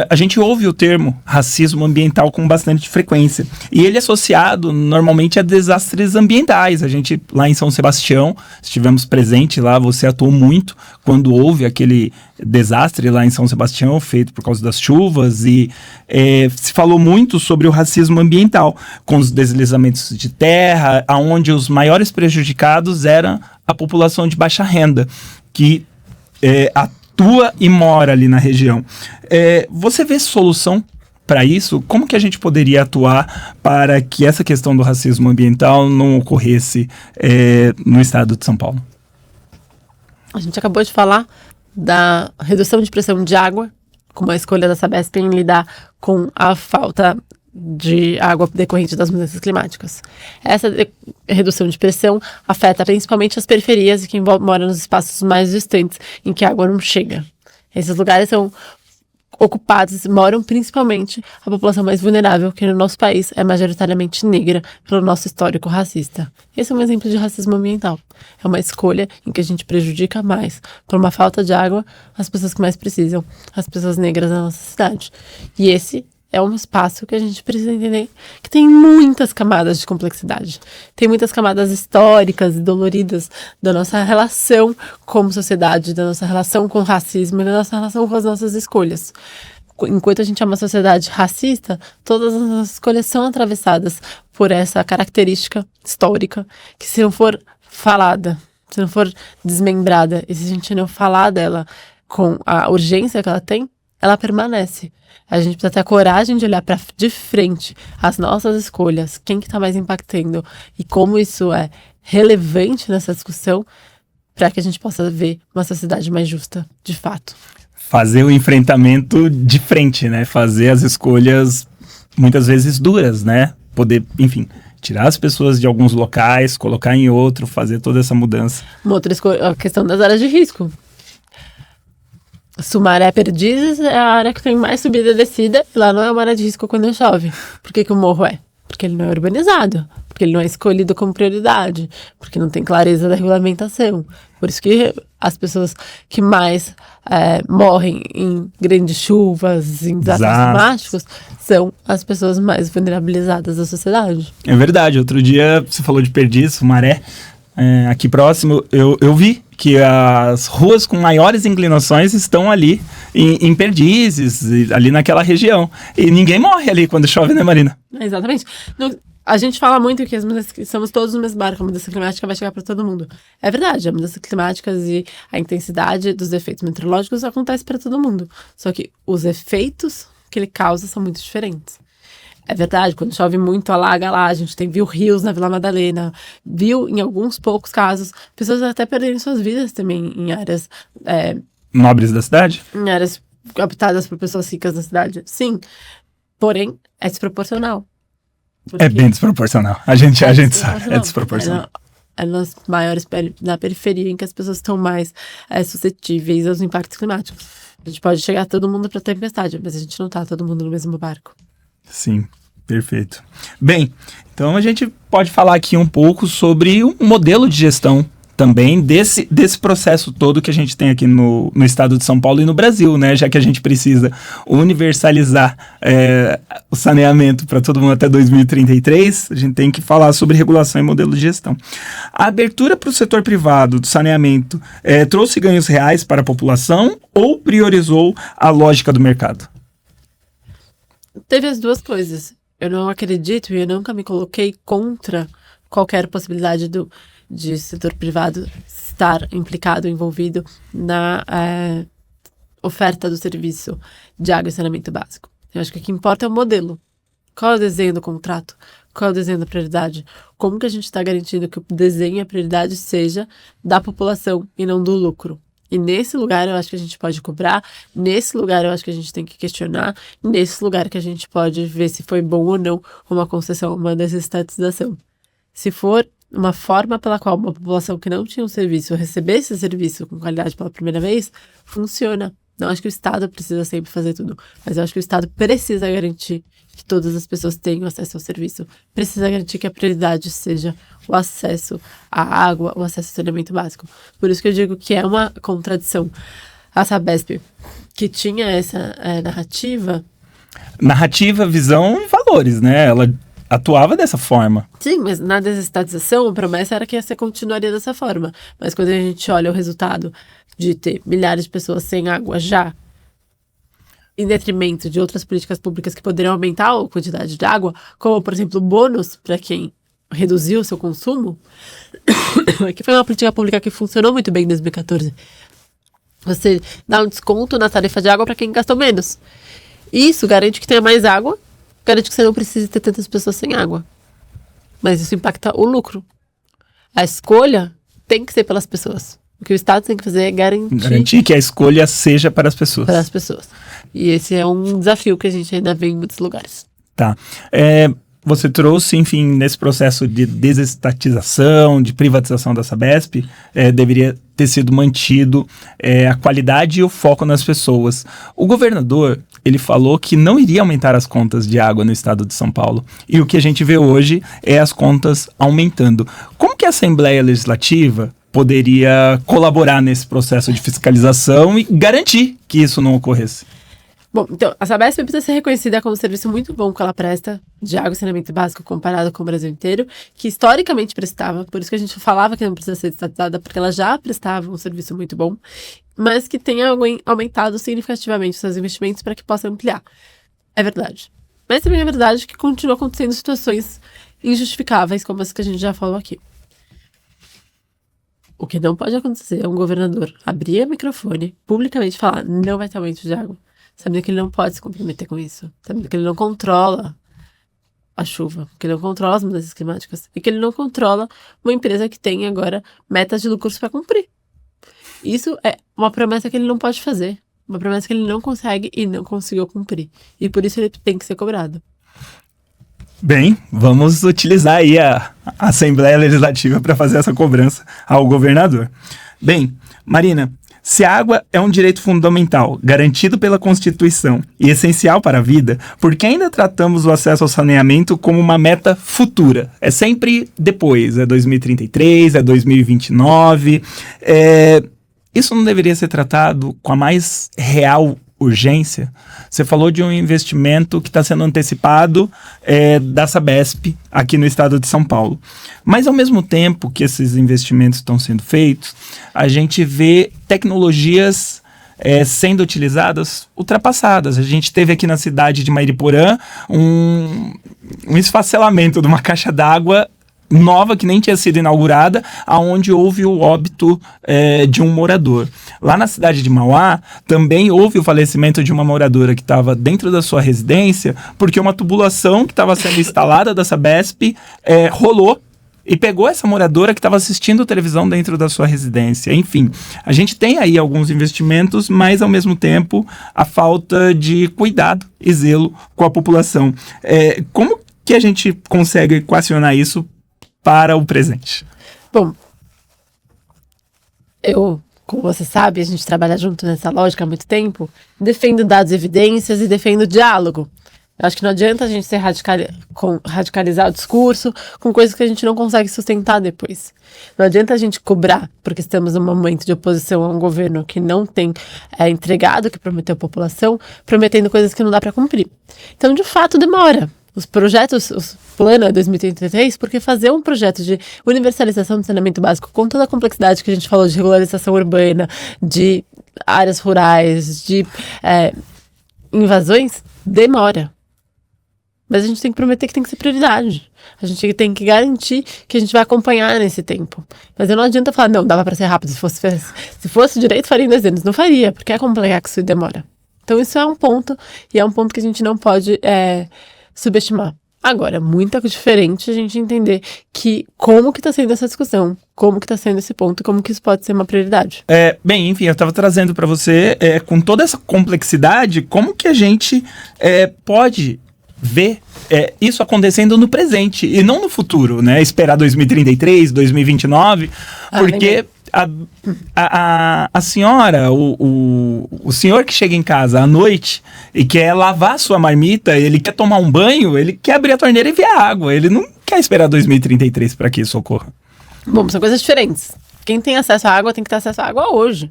a gente ouve o termo racismo ambiental com bastante frequência. E ele é associado normalmente a desastres ambientais. A gente, lá em São Sebastião, estivemos presentes lá, você atuou muito quando houve aquele desastre lá em São Sebastião, feito por causa das chuvas, e se falou muito sobre o racismo ambiental, com os deslizamentos de terra, onde os maiores prejudicados eram a população de baixa renda, que atua e mora ali na região. Você vê solução para isso? Como que a gente poderia atuar para que essa questão do racismo ambiental não ocorresse no estado de São Paulo? A gente acabou de falar da redução de pressão de água, como a escolha da Sabesp em lidar com a falta de água decorrente das mudanças climáticas. Essa redução de pressão afeta principalmente as periferias e quem mora nos espaços mais distantes em que a água não chega. Esses lugares são ocupados, moram principalmente a população mais vulnerável, que no nosso país é majoritariamente negra pelo nosso histórico racista. Esse é um exemplo de racismo ambiental. É uma escolha em que a gente prejudica mais, por uma falta de água, as pessoas que mais precisam, as pessoas negras da nossa cidade. E esse é um espaço que a gente precisa entender que tem muitas camadas de complexidade. Tem muitas camadas históricas e doloridas da nossa relação como sociedade, da nossa relação com o racismo e da nossa relação com as nossas escolhas. Enquanto a gente é uma sociedade racista, todas as nossas escolhas são atravessadas por essa característica histórica que, se não for falada, se não for desmembrada, e se a gente não falar dela com a urgência que ela tem, ela permanece. A gente precisa ter a coragem de olhar de frente as nossas escolhas, quem que está mais impactando e como isso é relevante nessa discussão, para que a gente possa ver uma sociedade mais justa, de fato. Fazer o enfrentamento de frente, né? Fazer as escolhas muitas vezes duras, né? Poder, enfim, tirar as pessoas de alguns locais, colocar em outro, fazer toda essa mudança. Uma outra escolha, a questão das áreas de risco. Sumaré Perdizes é a área que tem mais subida e descida, e lá não é uma área de risco quando chove. Por que o morro é? Porque ele não é urbanizado, porque ele não é escolhido como prioridade, porque não tem clareza da regulamentação. Por isso que as pessoas que mais morrem em grandes chuvas, em desastres climáticos, são as pessoas mais vulnerabilizadas da sociedade. É verdade. Outro dia você falou de Perdiz, Sumaré. Aqui próximo, eu vi que as ruas com maiores inclinações estão ali em Perdizes, ali naquela região. E ninguém morre ali quando chove, né, Marina? Exatamente. A gente fala muito que somos todos no mesmo barco, a mudança climática vai chegar para todo mundo. É verdade, a mudança climática e a intensidade dos efeitos meteorológicos acontece para todo mundo. Só que os efeitos que ele causa são muito diferentes. É verdade, quando chove muito, alaga lá, a gente viu rios na Vila Madalena, viu, em alguns poucos casos, pessoas até perderem suas vidas também em áreas... nobres da cidade? Em áreas habitadas por pessoas ricas da cidade, sim. Porém, é desproporcional. É bem desproporcional. A gente sabe, é desproporcional. É nas maiores, na periferia, em que as pessoas estão mais suscetíveis aos impactos climáticos. A gente pode chegar todo mundo para tempestade, mas a gente não tá todo mundo no mesmo barco. Sim, perfeito. Bem, então a gente pode falar aqui um pouco sobre um modelo de gestão também desse processo todo que a gente tem aqui no estado de São Paulo e no Brasil, né? Já que a gente precisa universalizar o saneamento para todo mundo até 2033, a gente tem que falar sobre regulação e modelo de gestão. A abertura para o setor privado do saneamento trouxe ganhos reais para a população ou priorizou a lógica do mercado? Teve as duas coisas. Eu não acredito e eu nunca me coloquei contra qualquer possibilidade de setor privado estar implicado, envolvido na oferta do serviço de água e saneamento básico. Eu acho que o que importa é o modelo. Qual é o desenho do contrato? Qual é o desenho da prioridade? Como que a gente está garantindo que o desenho e a prioridade seja da população e não do lucro? E nesse lugar eu acho que a gente pode cobrar, nesse lugar eu acho que a gente tem que questionar, nesse lugar que a gente pode ver se foi bom ou não uma concessão, uma desestatização. Se for uma forma pela qual uma população que não tinha um serviço recebesse esse serviço com qualidade pela primeira vez, funciona. Não acho que o Estado precisa sempre fazer tudo, mas eu acho que o Estado precisa garantir que todas as pessoas tenham acesso ao serviço, precisa garantir que a prioridade seja o acesso à água, o acesso ao saneamento básico. Por isso que eu digo que é uma contradição. a Sabesp, que tinha essa Narrativa, visão e valores, né? Ela atuava dessa forma. Sim, mas na desestatização a promessa era que continuaria dessa forma. Mas quando a gente olha o resultado de ter milhares de pessoas sem água já, em detrimento de outras políticas públicas que poderiam aumentar a quantidade de água, como, por exemplo, o bônus para quem reduziu o seu consumo, que foi uma política pública que funcionou muito bem em 2014. Você dá um desconto na tarifa de água para quem gastou menos. Isso garante que tenha mais água, garante que você não precise ter tantas pessoas sem água. Mas isso impacta o lucro. A escolha tem que ser pelas pessoas. O que o Estado tem que fazer é garantir que a escolha seja para as pessoas. Para as pessoas. E esse é um desafio que a gente ainda vê em muitos lugares. Tá. Você trouxe, enfim, nesse processo de desestatização, de privatização da Sabesp, deveria ter sido mantido a qualidade e o foco nas pessoas. O governador, ele falou que não iria aumentar as contas de água no estado de São Paulo. E o que a gente vê hoje é as contas aumentando. Como que a Assembleia Legislativa poderia colaborar nesse processo de fiscalização e garantir que isso não ocorresse? Bom, então, a Sabesp precisa ser reconhecida como um serviço muito bom que ela presta de água e saneamento básico comparado com o Brasil inteiro, que historicamente prestava, por isso que a gente falava que não precisa ser estatizada, porque ela já prestava um serviço muito bom, mas que tenha aumentado significativamente seus investimentos para que possa ampliar. É verdade. Mas também é verdade que continua acontecendo situações injustificáveis, como as que a gente já falou aqui. O que não pode acontecer é um governador abrir o microfone, publicamente falar, não vai ter aumento de água. Sabendo que ele não pode se comprometer com isso. Sabendo que ele não controla a chuva. Que ele não controla as mudanças climáticas. E que ele não controla uma empresa que tem agora metas de lucros para cumprir. Isso é uma promessa que ele não pode fazer. Uma promessa que ele não consegue e não conseguiu cumprir. E por isso ele tem que ser cobrado. Bem, vamos utilizar aí a Assembleia Legislativa para fazer essa cobrança ao governador. Bem, Marina, se a água é um direito fundamental, garantido pela Constituição e essencial para a vida, por que ainda tratamos o acesso ao saneamento como uma meta futura? É sempre depois, é 2033, é 2029. Isso não deveria ser tratado com a mais real urgência? Você falou de um investimento que está sendo antecipado da Sabesp aqui no estado de São Paulo. Mas ao mesmo tempo que esses investimentos estão sendo feitos, a gente vê tecnologias sendo utilizadas, ultrapassadas. A gente teve aqui na cidade de Mariporã um esfacelamento de uma caixa d'água nova, que nem tinha sido inaugurada, aonde houve o óbito de um morador. Lá na cidade de Mauá, também houve o falecimento de uma moradora que estava dentro da sua residência, porque uma tubulação que estava sendo instalada da Sabesp rolou e pegou essa moradora que estava assistindo televisão dentro da sua residência. Enfim, a gente tem aí alguns investimentos, mas ao mesmo tempo a falta de cuidado e zelo com a população. Como que a gente consegue equacionar isso para o presente? Bom, como você sabe, a gente trabalha junto nessa lógica há muito tempo, defendo dados e evidências e defendo diálogo. Eu acho que não adianta a gente radicalizar o discurso com coisas que a gente não consegue sustentar depois. Não adianta a gente cobrar, porque estamos num momento de oposição a um governo que não tem entregado o que prometeu à população, prometendo coisas que não dá para cumprir. Então, de fato, demora. Os projetos, o plano é 2033, porque fazer um projeto de universalização do saneamento básico com toda a complexidade que a gente falou de regularização urbana, de áreas rurais, de invasões, demora. Mas a gente tem que prometer que tem que ser prioridade. A gente tem que garantir que a gente vai acompanhar nesse tempo. Mas não adianta falar, não, dava para ser rápido. Se fosse direito, faria em 2 anos. Não faria, porque é complexo e demora. Então isso é um ponto, e é um ponto que a gente não pode subestimar. Agora, é muito diferente a gente entender como que está sendo essa discussão, como que está sendo esse ponto, como que isso pode ser uma prioridade. Bem, enfim, eu estava trazendo para você, com toda essa complexidade, como que a gente pode ver isso acontecendo no presente e não no futuro, né? Esperar 2033, 2029, porque a senhora, o senhor que chega em casa à noite e quer lavar sua marmita, ele quer tomar um banho, ele quer abrir a torneira e ver a água, ele não quer esperar 2033 para que isso ocorra. Bom, são coisas diferentes. Quem tem acesso à água tem que ter acesso à água hoje.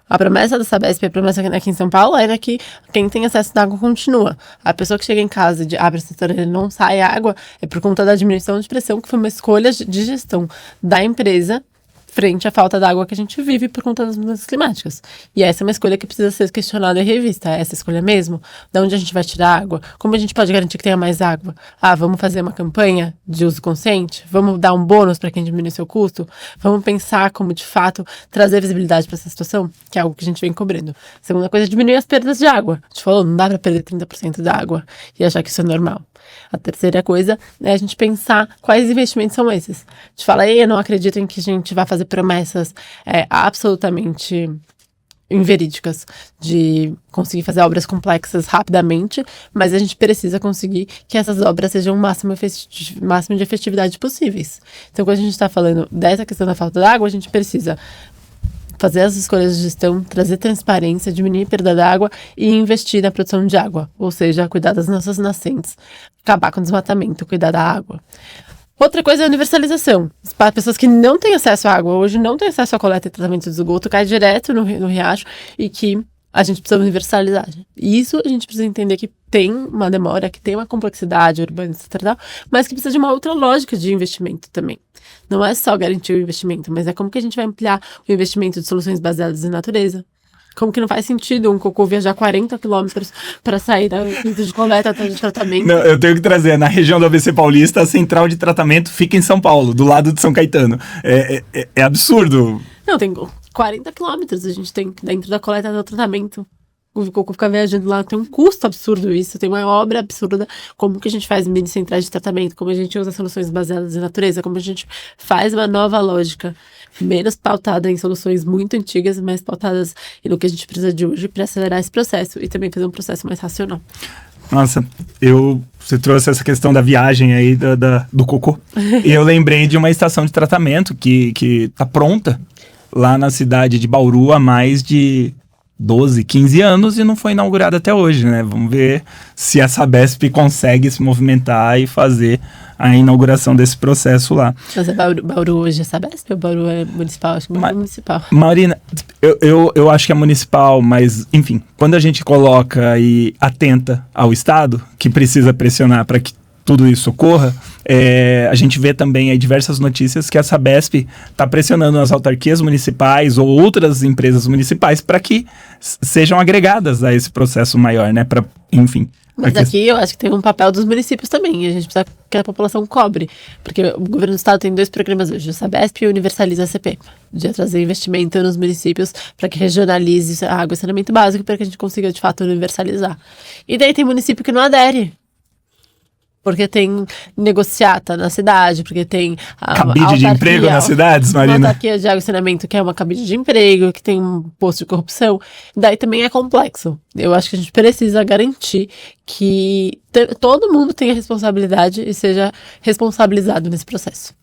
A promessa da Sabesp, a promessa aqui em São Paulo era que quem tem acesso à água continua. A pessoa que chega em casa e abre a torneira e não sai água é por conta da diminuição de pressão, que foi uma escolha de gestão da empresa frente à falta d'água que a gente vive por conta das mudanças climáticas. E essa é uma escolha que precisa ser questionada e revista. Essa escolha mesmo? De onde a gente vai tirar água? Como a gente pode garantir que tenha mais água? Vamos fazer uma campanha de uso consciente? Vamos dar um bônus para quem diminui seu custo? Vamos pensar como, de fato, trazer visibilidade para essa situação? Que é algo que a gente vem cobrindo. Segunda coisa é diminuir as perdas de água. A gente falou, não dá para perder 30% da água e achar que isso é normal. A terceira coisa é a gente pensar quais investimentos são esses. A gente fala, eu não acredito em que a gente vai fazer promessas absolutamente inverídicas de conseguir fazer obras complexas rapidamente, mas a gente precisa conseguir que essas obras sejam o máximo de efetividade possíveis. Então, quando a gente está falando dessa questão da falta d'água, a gente precisa fazer as escolhas de gestão, trazer transparência, diminuir a perda d'água e investir na produção de água, ou seja, cuidar das nossas nascentes, acabar com o desmatamento, cuidar da água. Outra coisa é a universalização. Para pessoas que não têm acesso à água, hoje não têm acesso à coleta e tratamento de esgoto, cai direto no riacho e que a gente precisa universalizar. E isso a gente precisa entender que tem uma demora, que tem uma complexidade urbana, etc., mas que precisa de uma outra lógica de investimento também. Não é só garantir o investimento, mas é como que a gente vai ampliar o investimento de soluções baseadas em natureza. Como que não faz sentido um cocô viajar 40 quilômetros para sair da centro de coleta até de tratamento? Não, eu tenho que trazer, na região do ABC Paulista, a central de tratamento fica em São Paulo, do lado de São Caetano. É absurdo. Não, tem 40 quilômetros a gente tem dentro da coleta do tratamento. O cocô ficar viajando lá, tem um custo absurdo isso, tem uma obra absurda. Como que a gente faz mini centrais de tratamento, como a gente usa soluções baseadas em natureza, como a gente faz uma nova lógica, menos pautada em soluções muito antigas, mas pautadas no que a gente precisa de hoje para acelerar esse processo e também fazer um processo mais racional. Nossa, você trouxe essa questão da viagem aí do cocô. E eu lembrei de uma estação de tratamento que tá pronta lá na cidade de Bauru há mais de 12, 15 anos e não foi inaugurada até hoje, né? Vamos ver se a Sabesp consegue se movimentar e fazer a inauguração desse processo lá. Mas Bauru hoje é Sabesp ou Bauru é municipal? Acho que Bauru é municipal. Marina, eu acho que é municipal, mas, enfim, quando a gente coloca e atenta ao Estado, que precisa pressionar para que tudo isso ocorra, a gente vê também aí diversas notícias que a Sabesp está pressionando as autarquias municipais ou outras empresas municipais para que sejam agregadas a esse processo maior, né? Enfim. Mas aqui eu acho que tem um papel dos municípios também, e a gente precisa que a população cobre, porque o governo do estado tem 2 programas hoje, o Sabesp e o Universaliza ACP, de trazer investimento nos municípios para que regionalize a água e saneamento básico, para que a gente consiga de fato universalizar. E daí tem município que não adere, porque tem negociata na cidade, porque tem cabide de emprego nas cidades, Marina. Uma autarquia de água e saneamento que é uma cabide de emprego, que tem um posto de corrupção. Daí também é complexo. Eu acho que a gente precisa garantir que todo mundo tenha responsabilidade e seja responsabilizado nesse processo.